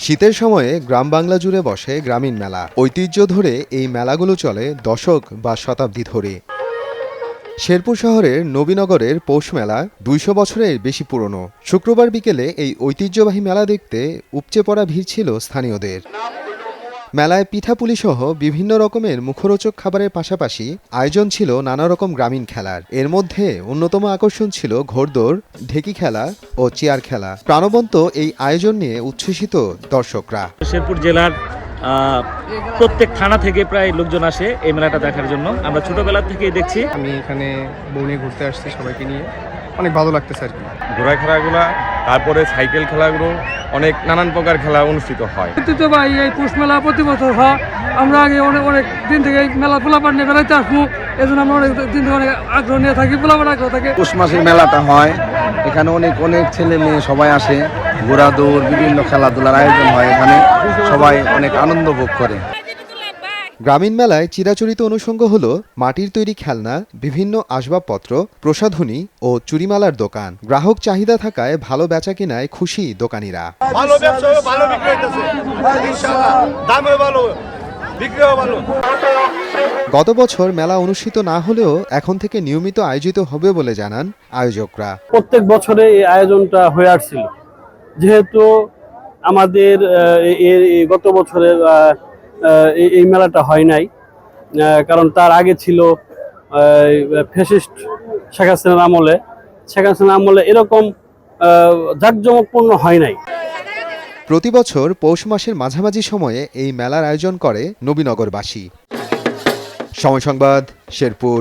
শীতের সময়ে গ্রাম বাংলা জুড়ে বসে গ্রামীণ মেলা। ঐতিহ্য ধরে এই মেলাগুলো চলে দশক বা শতাব্দী ধরে। শেরপুর শহরের নবীনগরের পৌষ মেলা ২০০ বছরের বেশি পুরনো। শুক্রবার বিকেলে এই ঐতিহ্যবাহী মেলা দেখতে উপচে পড়া ভিড় ছিল স্থানীয়দের। মেলায় পিঠাপুলি সহ বিভিন্ন রকমের মুখরোচক খাবারের পাশাপাশি আয়োজন ছিল নানা রকম গ্রামীণ খেলার। এর মধ্যে অন্যতম আকর্ষণ ছিল ঘোড়দৌড়, ঢেকি খেলা ও চেয়ার খেলা। প্রাণবন্ত এই আয়োজন নিয়ে উচ্ছ্বসিত দর্শকরা। শেরপুর জেলার প্রত্যেক থানা থেকে প্রায় লোকজন আসে এই মেলাটা দেখার জন্য। আমরা ছোটবেলা থেকেই দেখছি। আমি এখানে বউ নিয়ে ঘুরতে আসছি, সবাইকে নিয়ে অনেক ভালো লাগতেছে আর কি। ঘোড়া খেলাগুলা, তারপরে সাইকেল খেলাগুলো, অনেক নানান প্রকার খেলা অনুষ্ঠিত হয়। ভাই এই পৌষ মেলা প্রতি বছর হয়। আমরা আগে অনেক দিন থেকে এই মেলা পোলাপান নিয়ে বেড়াইতে আসবো, এই জন্য আমরা অনেক দিন থেকে অনেক আগ্রহ নিয়ে থাকি, পোলাপান আগ্রহ থাকে। পৌষ মাসের মেলাটা হয়, এখানে অনেক ছেলে মেয়ে সবাই আসে, ঘোড়া দৌড় বিভিন্ন খেলাধুলার আয়োজন হয়, এখানে সবাই অনেক আনন্দ ভোগ করে। গ্রামীণ মেলায় চিরাচরিত অনুষঙ্গ হল মাটির তৈরি খেলনা, বিভিন্ন আসবাবপত্র, প্রসাধনী ও চুরিমালার দোকান। গ্রাহক চাহিদা থাকায় ভালো বেচা কেনায় খুশি দোকানিরা। ভালো ব্যবসা, ভালো বিক্রি হইতেছে, ইনশাআল্লাহ দামে ভালো, বিক্রিও ভালো। গত বছর মেলা অনুষ্ঠিত না হলেও এখন থেকে নিয়মিত আয়োজিত হবে বলে জানান আয়োজকরা। প্রত্যেক বছরে এই আয়োজনটা হয়ে আসছিল, যেহেতু আমাদের গত বছরের এই মেলাটা হয় নাই, কারণ তার আগে ছিল ফ্যাসিস্ট শেখ হাসিনার আমলে এরকম জাঁকজমকপূর্ণ হয় নাই। প্রতি বছর পৌষ মাসের মাঝামাঝি সময়ে এই মেলার আয়োজন করে নবীনগরবাসী। সময় সংবাদ, শেরপুর।